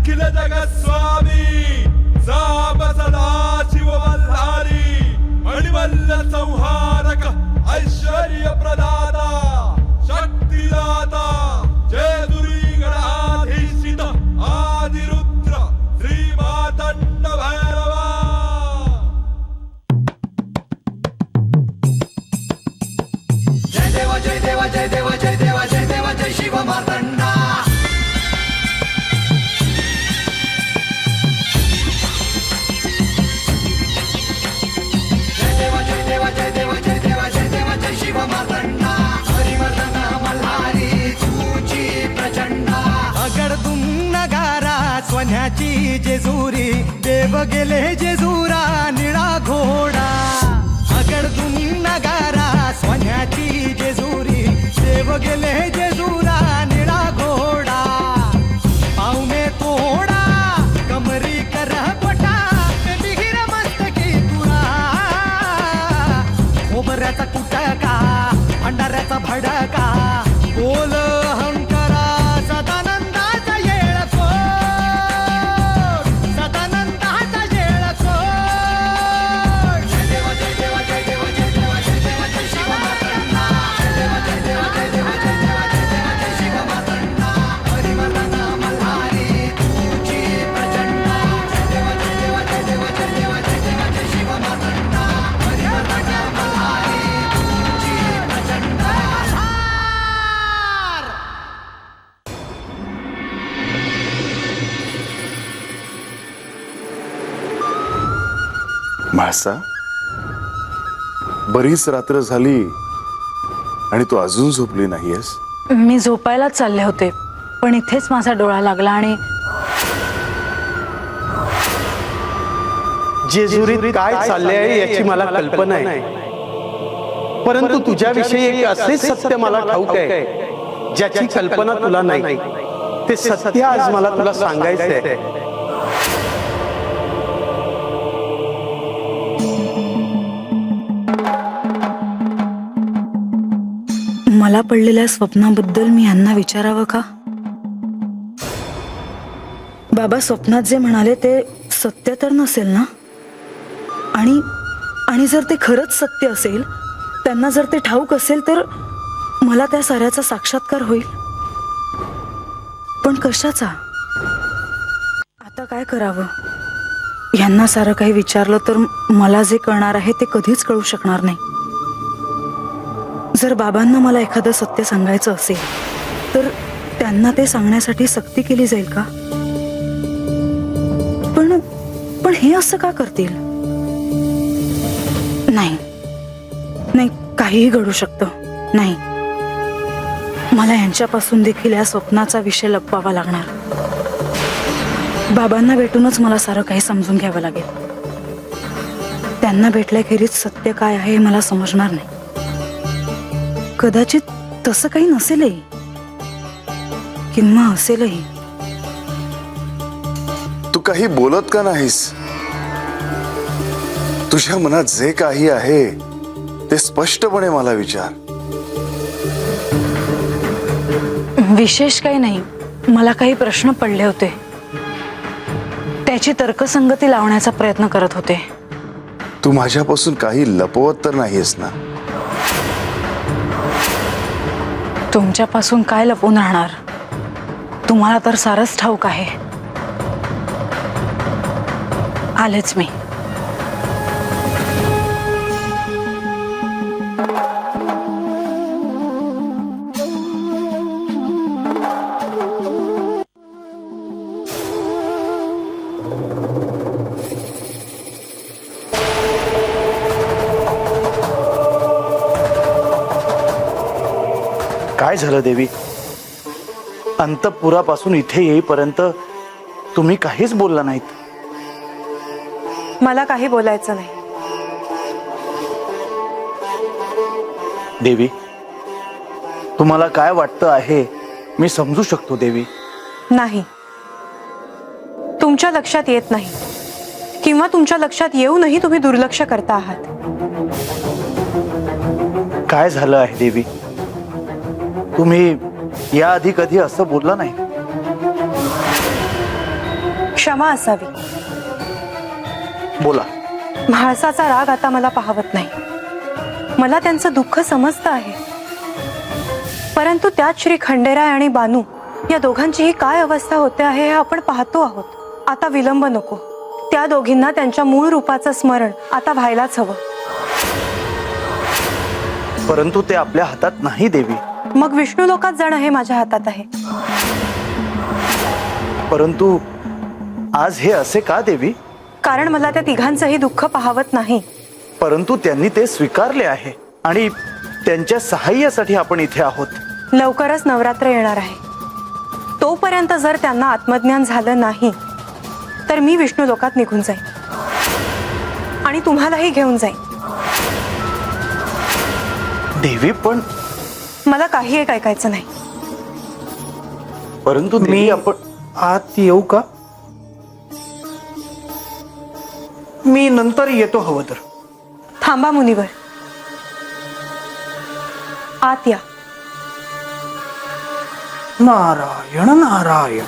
अखिल जगस्वामी साप सदा शिव मल्हारी मणिमल्ल संहारक ऐश्वर्य प्रदाता शक्तिदाता जय दुरी गणाधीशित आदिरुद्र श्री मातंड भैरवा। जय देव जय देव जय देव जय देव जय देव जय शिव मातंडा। जय देव जय देव जय देव जय देव जय देव जय शिव मातंडा। हरिवर्धन मल्हारी तुझी प्रचंडा। अगडदुम नगारा सोन्याची जेजुरी देव गेले जेजुरा निळा घोडा। अगडदुम नगारा सोन्याची जेजुरी देव गेले जेजुरा निळा घोडा। पावने तोडा कमरी कर पटा बिहिर मस्तकी तुरा। खोबऱ्याचा कुटका भंडाऱ्याचा भडका बोल हंकारा सदानंदाचा येळकोट सदानंदाचा येळकोट। जय देव जय देव जय देव जय देव जय देव जय शिव मातंडा। जय देव जय देव जय देव जय देव जय देव जय शिव मातंडा। हरिवर्धन मल्हारी तुझी प्रचंडा। जय देव जय देव जय देव जय देव जय देव जय शिव मातंडा। हरिवर्धन मल्हारी तुझी प्रचंडा। म्हाळसा, बरीच रात्र झाली आणि तू अजून झोपली नाहीयेस? मी झोपायलाच चालले होते पण इथेच माझा डोळा लागला आणि जेजुरीत काय चालले आहे याची मला कल्पना आहे, परंतु तुझ्याविषयी एक असे सत्य मला ठाऊक आहे ज्याची कल्पना तुला नाही। ते सत्य आज मला तुला सांगायचं आहे। मला पडलेल्या स्वप्नाबद्दल मी यांना विचारावं का? बाबा स्वप्नात जे म्हणाले ते सत्य तर नसेल ना? आणि जर ते खरंच सत्य असेल, त्यांना जर ते ठाऊक असेल तर मला त्या साऱ्याचा साक्षात्कार होईल। पण कशाचा? आता काय करावं? यांना सारं काही विचारलं तर मला जे कळणार आहे ते कधीच कळू शकणार नाही। जर बाबांना मला एखादं सत्य सांगायचं असेल तर त्यांना ते सांगण्यासाठी सक्ती केली जाईल का? पण हे असं का करतील? नाही नाही, काहीही घडू शकतं। नाही, मला यांच्यापासून देखील या स्वप्नाचा विषय लपवावा लागणार। बाबांना भेटूनच मला सारं काही समजून घ्यावं लागेल। त्यांना भेटल्याखेरीज सत्य काय आहे हे मला समजणार नाही। कदाचित तसं काही नसेलही किंवा असेलही। तू काही बोलत का नाहीस? तुझ्या मनात जे काही आहे ते स्पष्टपणे मला विचार। विशेष काही नाही, मला काही प्रश्न पडले होते, त्याची तर्कसंगती लावण्याचा प्रयत्न करत होते। तू माझ्यापासून काही लपवत तर नाहीस ना? तुमच्यापासून काय लपून राहणार? तुम्हाला तर सारंच ठाऊक आहे। आलेच मी। काय झालं देवी? अंतपुरापासून इथे येईपर्यंत तुम्ही काहीच बोलला नाहीत। मला काही बोलायचं नाही। देवी, तुम्हाला काय वाटतं आहे मी समजू शकतो देवी। नाही, तुमच्या लक्षात येत नाही किंवा तुमच्या लक्षात येऊनही तुम्ही दुर्लक्ष करता आहात। काय झालं आहे देवी? तुम्ही याआधी कधी असं बोलला नाही। क्षमा असावी. बोला. म्हाळसाचा राग आता मला पाहवत नाही. मला त्यांचं दुःख समजतं आहे, परंतु त्यात श्री खंडेराय आणि बानू या दोघांचीही काय अवस्था होते आहे हे आपण पाहतो आहोत. आता विलंब नको. त्या दोघींना त्यांच्या मूळ रूपाचं स्मरण आता व्हायलाच हवं. परंतु ते आपल्या हातात नाही देवी. मग विष्णू लोकात जाणं हे माझ्या हातात आहे. परंतु आज हे असे का देवी? कारण मला त्या तिघांचंही दुःख पाहवत नाही. परंतु त्यांनी ते स्वीकारले आहे आणि त्यांच्या सहाय्यासाठी आपण इथे आहोत. लवकरच नवरात्र येणार आहे. तोपर्यंत जर त्यांना आत्मज्ञान झालं नाही तर मी विष्णू लोकात निघून जाईन आणि तुम्हालाही घेऊन जाईन. देवी पण मला काही एक ऐकायचं नाही. परंतु देवी आपण आत येऊ का? मी नंतर येतो हवं तर. थांबा मुनिवर, आत या. नारायण नारायण,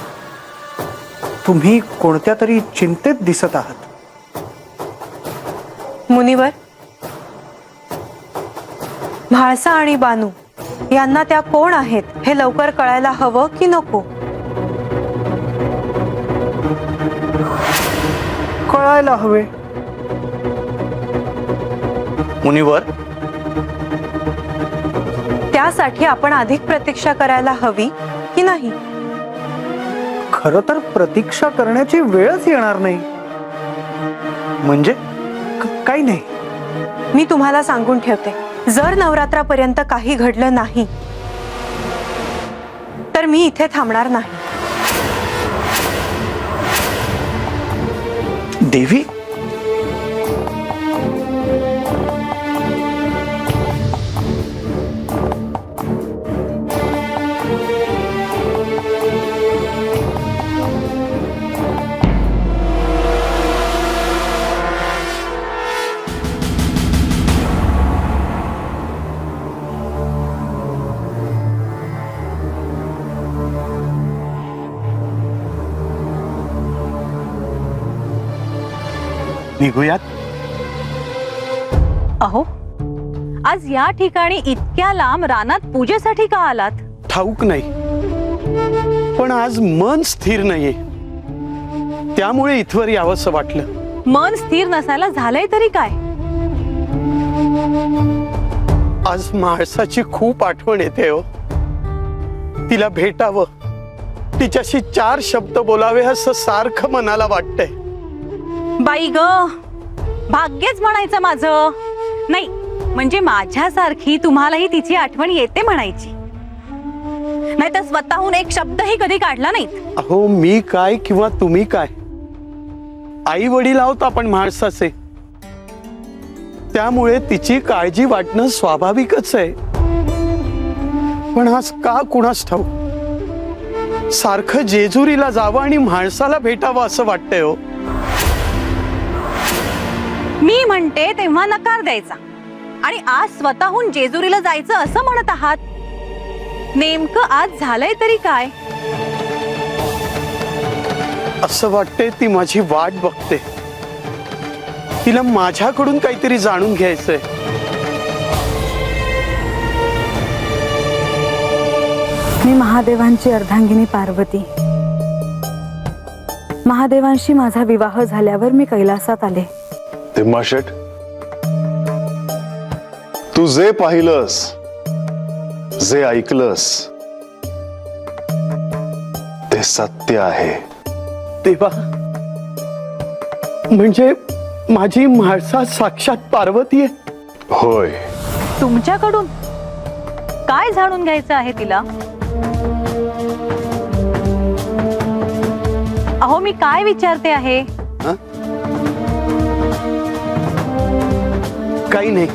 तुम्ही कोणत्या तरी चिंतेत दिसत आहात. मुनिवर, म्हाळसा आणि बानू यांना त्या कोण आहेत हे लवकर कळायला हवं की नको? कळायला हवे. मुनिवर, त्यासाठी आपण अधिक प्रतीक्षा करायला हवी की नाही? खरं तर प्रतीक्षा करण्याची वेळच येणार नाही. म्हणजे काही नाही. मी तुम्हाला सांगून ठेवते, जर नवरात्रापर्यंत काही घडलं नाही तर मी इथे थांबणार नाही. देवी, निघूयात. अहो, आज या ठिकाणी इतक्या लांब रानात पूजेसाठी का आलात? ठाऊक नाही, पण आज मन स्थिर नाहीये, त्यामुळे इथवर यावंसं वाटलं. मन स्थिर नसायला झालंय तरी काय? आज म्हाळसाची खूप आठवण येते हो. तिला भेटावं, तिच्याशी 4 शब्द बोलावे असं सारखं मनाला वाटतंय. बाई ग, भाग्यच म्हणायचं माझं. नाही म्हणजे माझ्यासारखी तुम्हालाही तिची आठवण येते म्हणायची. नाही तर स्वतःहून एक शब्दही कधी काढला नाहीत. अहो, मी काय किंवा तुम्ही काय, आई वडील आहोत आपण म्हाळसाचे, त्यामुळे तिची काळजी वाटणं स्वाभाविकच आहे. पण आज का कुणास ठाऊक सारखं जेजुरीला जावं आणि म्हाळसाला भेटावं असं वाटतंय हो. मी म्हणते तेव्हा नकार द्यायचा आणि आज स्वतःहून जेजुरीला जायचं असं म्हणत आहात. नेमकं आज झालंय तरी काय? असं वाटतंय ती माझी वाट बघते. तिला माझ्याकडून काहीतरी जाणून घ्यायचंय. मी महादेवांची अर्धांगिनी पार्वती. महादेवांशी माझा विवाह झाल्यावर मी कैलासात आले. तिम्माशेठ, तू जे पाहिलंस, जे ऐकलंस ते सत्य आहे. तेव्हा म्हणजे माझी म्हाळसा साक्षात पार्वती आहे? होय. तुमच्याकडून काय जाणून घ्यायचं आहे तिला? अहो, मी काय विचारते आहे? काही नाही.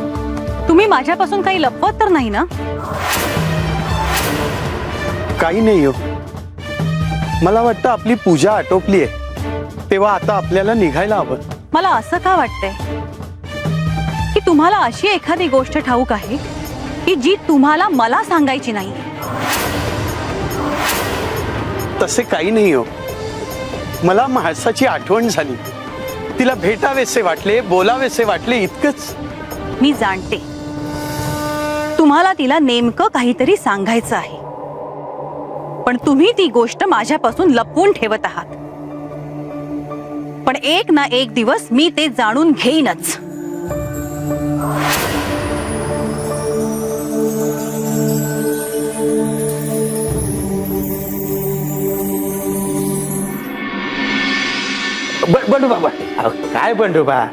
तुम्ही माझ्यापासून काही लपवत तर नाही ना? काही नाही हो. मला वाटतं आपली पूजा आटोपली आहे, तेव्हा आता आपल्याला निघायला हवं. मला असं का वाटतंय की तुम्हाला अशी एखादी गोष्ट ठाऊक आहे की जी तुम्हाला मला सांगायची नाही? तसे काही नाही हो. मला म्हाळसाची आठवण झाली. तिला भेटावेसे वाटले, बोलावेसे वाटले, इतकंच. मी जाणते तुम्हाला तिला नेमकं काहीतरी सांगायचं आहे, पण तुम्ही ती गोष्ट माझ्यापासून लपवून ठेवत आहात. पण एक ना एक दिवस मी ते जाणून घेईनच. बंडू बाबा, काय बंडू बा,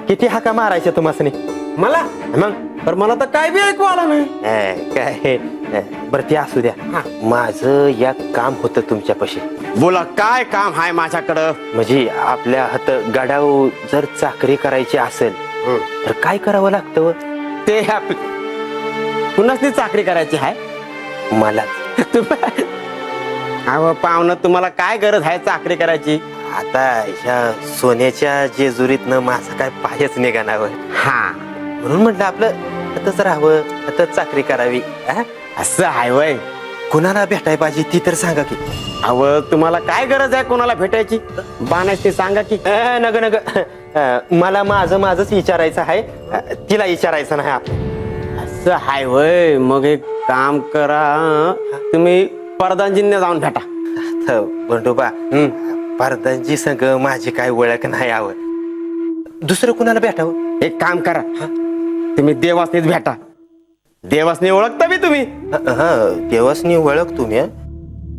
किती हाका मारायच्या तुम्हाला? मला मग पर मला तर काय बी ऐकू आलं नाही. काय बरं ते असू द्या. माझं या काम होतं तुमच्यापाशी. बोला, काय काम आहे माझ्याकडं? म्हणजे आपल्या हात गाडावर जर चाकरी करायची असेल तर काय करावं लागतं? ते पुन्हा चाकरी करायची आहे मला. अहो पाहुणं, तुम्हाला काय गरज आहे चाकरी करायची? आता ह्या सोन्याच्या जेजुरीतनं माझा काय पायच निघाणावं. हा, म्हणून म्हटलं आपलं आताच राहावं, आता चाकरी करावी. असं आहे वय. कुणाला भेटाय पाहिजे ती तर सांगा की. अहो तुम्हाला काय गरज आहे कोणाला भेटायची? बाणाची सांगा की. नग नग, मला माझंच विचारायचं आहे, तिला विचारायचं नाही. असं आहे वय. मग एक काम करा, तुम्ही परदानजींना जाऊन भेटा. बंडोबा, परदानजी संग माझी काय ओळख नाही आवड. दुसरं कुणाला भेटावं? एक काम करा, तुम्ही देवासनीच भेटा. देवासनी ओळखता बी तुम्ही? देवासनी ओळख तुम्ही.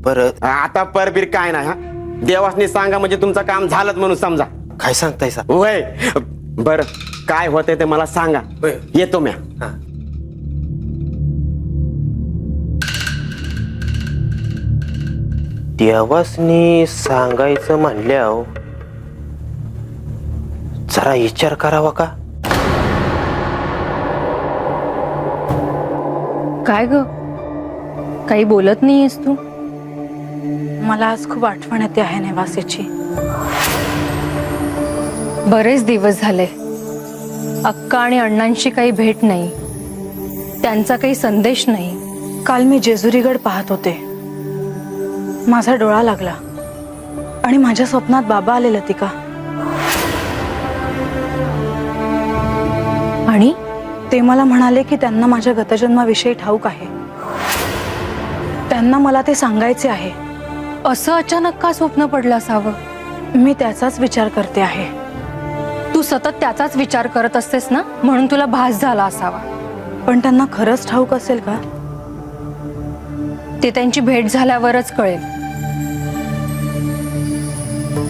परत आता परबीर काय नाही. हा, देवासनी सांगा म्हणजे तुमचं काम झालंच म्हणून समजा. काय सांगताय सा? वय बर, काय होतंय ते मला सांगा. येतो म्या. देवासनी सांगायचं म्हणल्यावर जरा विचार करावा का? काय ग, काही बोलत नाहीयेस तू? मला आज खूप आठवण येते आहे नेवासेची. बरेच दिवस झाले अक्का आणि अण्णांची काही भेट नाही, त्यांचा काही संदेश नाही. काल मी जेजुरीगड पाहत होते. माझा डोळा लागला आणि माझ्या स्वप्नात बाबा आले लतिका. आणि ते मला म्हणाले की त्यांना माझ्या गतजन्माविषयी ठाऊक आहे. त्यांना मला ते सांगायचे आहे. असं अचानक का स्वप्न पडलं असावं? मी त्याचाच विचार करते आहे. तू सतत त्याचाच विचार करत असतेस ना, म्हणून तुला भास झाला असावा. पण त्यांना खरंच ठाऊक असेल का? ते त्यांची भेट झाल्यावरच कळेल.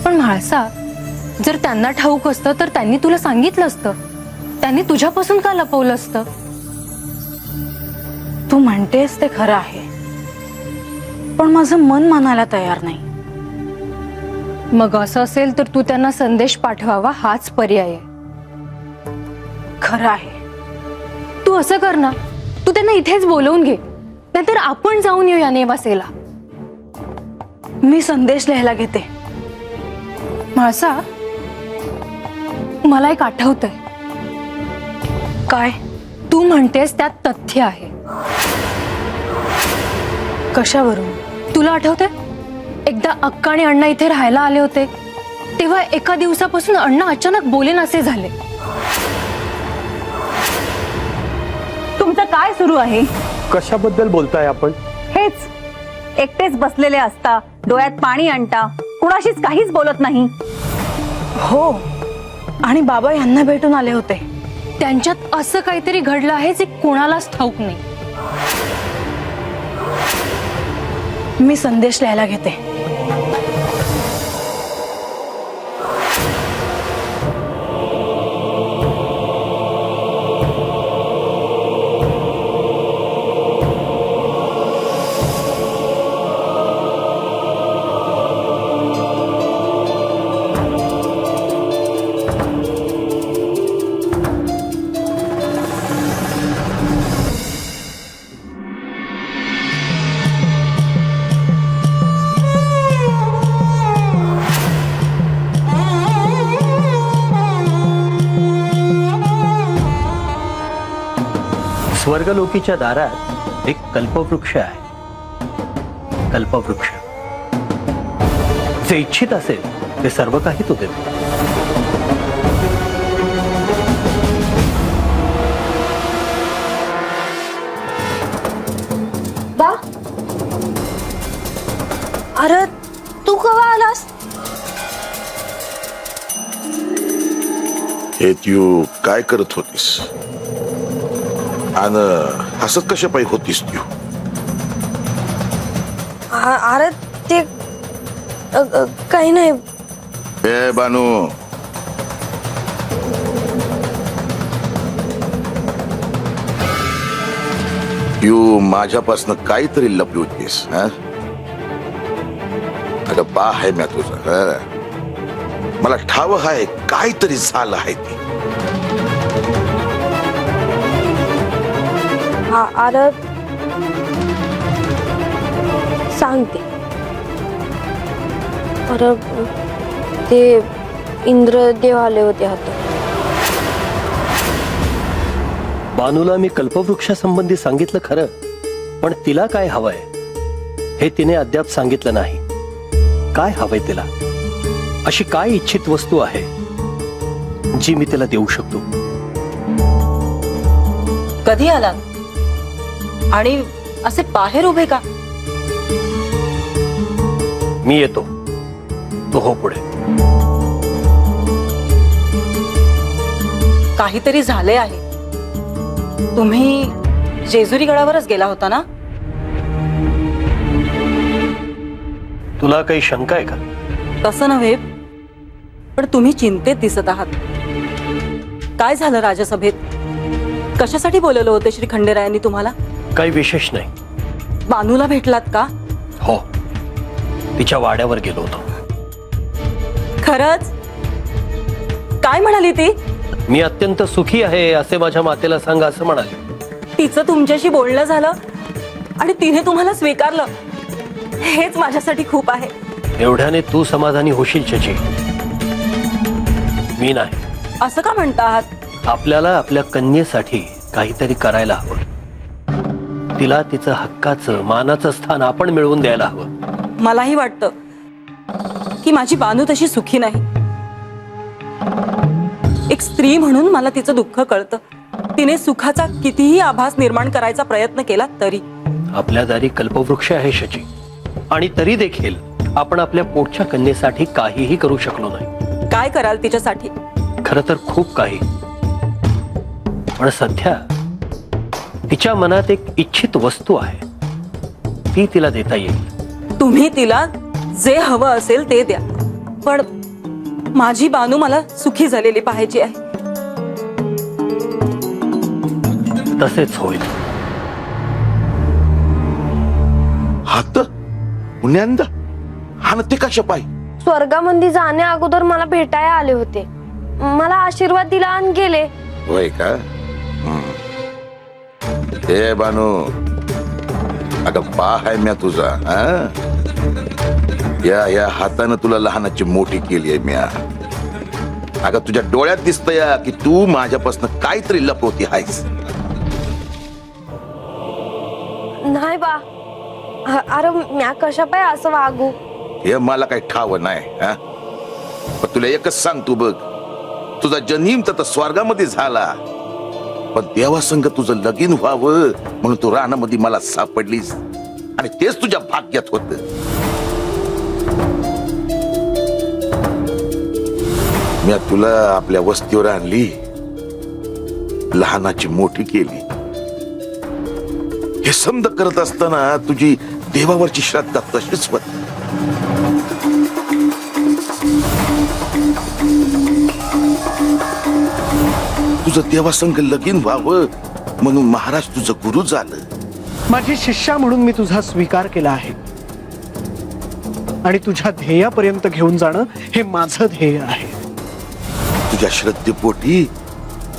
पण म्हाळसा, जर त्यांना ठाऊक असतं तर त्यांनी तुला सांगितलं असतं. त्यांनी तुझ्यापासून का लपवलं असतं? तू म्हणतेस ते खरं आहे, पण माझं मन मानायला तयार नाही. मग असं असेल तर तू त्यांना संदेश पाठवावा हाच पर्याय आहे. खरं आहे. तू असं कर ना, तू त्यांना इथेच बोलवून घे, नाहीतर आपण जाऊन येऊया नेवासेला. मी संदेश लिहायला घेते. म्हाळसा, मला एक आठवतंय. काय? तू म्हणतेस त्यात तथ्य आहे. कशावरून? तुला आठवतंय एकदा अक्का आणि अण्णा इथे राहायला आले होते, तेव्हा एका दिवसापासून अण्णा अचानक बोलेनासे झाले. तुमचं काय सुरू आहे? कशाबद्दल बोलताय आपण? हेच, एकटेच बसलेले असता, डोळ्यात पाणी आणता, कुणाशीच काहीच बोलत नाही. हो, आणि बाबा यांना भेटून आले होते. त्यांच्यात असं काहीतरी घडलं आहे जे कोणालाच ठाऊक नाही. मी संदेश लिहायला घेते. स्वर्गलोकीच्या दारात एक कल्पवृक्ष आहे. कल्पवृक्ष जे इच्छित असेल ते सर्व काही तो देतो. बा, अरे तू कवा आलास? हे तू काय करत होतीस आणि हसत कशा पायी होतीस तू? अरे ते काही नाही. ए बानू, तू माझ्यापासून काहीतरी लपली होतीस. अगं बा आहे म्या तुझं. मला ठाव आहे काहीतरी झालं आहे ते. अरे सांगते. अरे ते इंद्रदेव आले होते हातात. बानूला मी कल्पवृक्षासंबंधी सांगितलं खरं, पण तिला काय हवंय हे तिने अद्याप सांगितलं नाही. काय हवंय तिला? अशी काय इच्छित वस्तू आहे जी मी तिला देऊ शकतो? कधी आला आणि असे बाहेर उभे का? मी येतो, तो हो पुढे. काहीतरी झाले आहे. तुम्ही जेजुरी गडावरच गेला होता ना? तुला काही शंका आहे का? तसं नव्हे, पण तुम्ही चिंतेत दिसत आहात. काय झालं राजसभेत? कशासाठी बोलवलं होतं श्री खंडेरायांनी तुम्हाला? काही विशेष नाही. बानूला भेटलात का? हो, तिच्या वाड्यावर गेलो होतो. खरंच? काय म्हणाली ती? मी अत्यंत सुखी आहे असे माझ्या मातेला सांगा असं म्हणाले. तिचं तुमच्याशी बोलणं झालं आणि तिने तुम्हाला स्वीकारलं, हेच माझ्यासाठी खूप आहे. एवढ्याने तू समाधानी होशील शची, मी नाही. असं का म्हणता आहात? आपल्याला आपल्या कन्येसाठी काहीतरी करायला हवं. तिला तिचं हक्काचं मानाचं स्थान आपण मिळवून द्यायला हवं. मलाही वाटतं की माझी बानू तशी सुखी नाही. एक स्त्री म्हणून मला तिचं दुःख कळतं. तिने सुखाचा कितीही आभास निर्माण करायचा प्रयत्न केला तरी. आपल्या दारी कल्पवृक्ष आहे शची, आणि तरी देखील आपण आपल्या पोटच्या कन्येसाठी काहीही करू शकलो नाही. काय कराल तिच्यासाठी? खरं तर खूप काही, पण सध्या तिच्या मनात एक इच्छित वस्तू आहे, ती तिला देता येईल. तुम्ही तिला जे हवं असेल ते द्या, पण माझी बानू मला सुखी झालेली पाहिजे आहे. तसेच होईल. हात पुण्यांदा हा ते कशा पायी? स्वर्गामध्ये जाण्या अगोदर मला भेटायला आले होते. मला आशीर्वाद दिला आणि गेले. होय का? ए बानू, अगं बा आहे म्या तुझा. या हातानं तुला लहानाची मोठी केली आहे म्या. अगं तुझ्या डोळ्यात दिसतंय की तू माझ्यापासून काहीतरी लपवती आहेस. नाही बा. अरे म्या कशा पाय असं वागू? हे मला काही ठाव नाही. पण तुला एकच सांगतो बघ, तुझा जन्म तर स्वर्गामध्ये झाला, पण देवासंग तुझं लगीन व्हावं म्हणून तू रानामध्ये मला सापडलीस, आणि तेच तुझ्या भाग्यात होत. मी तुला आपल्या वस्तीवर आणली, लहानाची मोठी केली. हे समज करत असताना तुझी देवावरची श्रद्धा तशीच होत. तुझं देवासंग लगीन व्हावं म्हणून महाराज तुझं गुरु झालं. माझी शिष्या म्हणून मी तुझा स्वीकार केला आहे, आणि तुझ्या ध्येयापर्यंत घेऊन जाणं हे माझं ध्येय आहे. तुझ्या श्रद्धेपोटी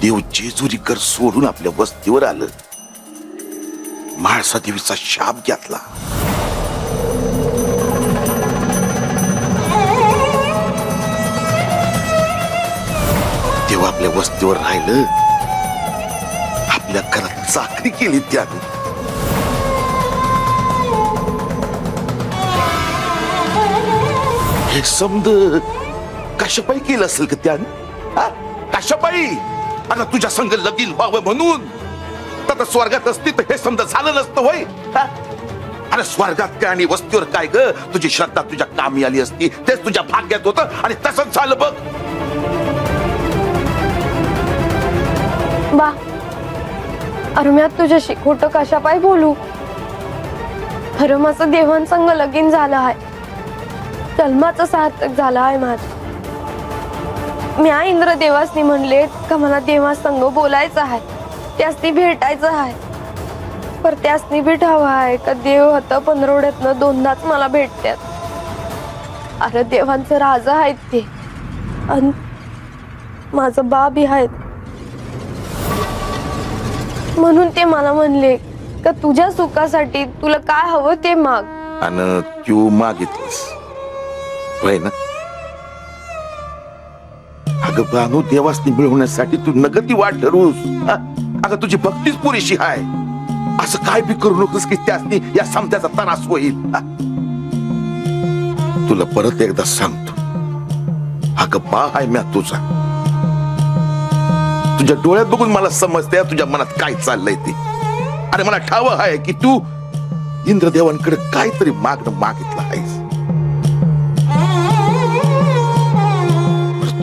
देव जेजुरीकर सोडून आपल्या वस्तीवर आलं. म्हाळसा देवीचा शाप घेतला. देव आपल्या वस्तीवर राहिलं, आपल्या घरात चाकरी केली त्याने. हे समज कशापायी केलं असेल का त्यानं? कशापायी? अगं तुझ्या संग लगीन व्हावं म्हणून. तर स्वर्गात असती तर हे समजा झालं नसतं होय. अरे स्वर्गात काय आणि वस्तीवर काय ग? तुझी श्रद्धा तुझ्या कामी आली असती, तेच तुझ्या भाग्यात होतं आणि तसंच झालं बघ. बा अरम्यात तुझ्याशी खोटं कशापायी बोलू? खरं माझं देवांसंग लगीन झालं आहे, जन्माचं सार्थक झालं आहे माझं. मी इंद्रदेवासनी म्हणले का मला देवासंग बोलायचं आहे, त्यासनी भेटायचं आहे. पर त्यासनी भेटावं आहे का देव आता पंधरवड्यातनं दोनदाच मला भेटतात. अरे देवांचं राजा आहेत ते, आणि माझं बा बी आहेत. म्हणून ते मला म्हणले का तुझ्या सुखासाठी तुला काय हवं ते माग. आणि तू मागितलीस होय ना? अगं बानू, देवासनी मिळवण्यासाठी तू नगती वाट ठरवूस. अगं तुझी भक्तीच पुरेशी आहे. असं काय बी करू नकोस की त्यासनी या समत्याचा त्रास होईल. तुला परत एकदा सांगतो, अगं बा आहे म्या तुझा. तुझ्या डोळ्यात बघून मला समजते तुझ्या मनात काय चाललंय ते. आणि मला ठाव आहे की तू इंद्रदेवांकडे काहीतरी मागणं मागितलं आहेस.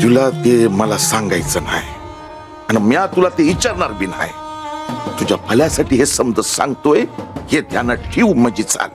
तुला ते मला सांगायचं नाही आणि म्या तुला ते विचारणार बी नाही. तुझ्या भल्यासाठी हे समज सांगतोय, हे ध्यानात ठेव म्हणजे चाल.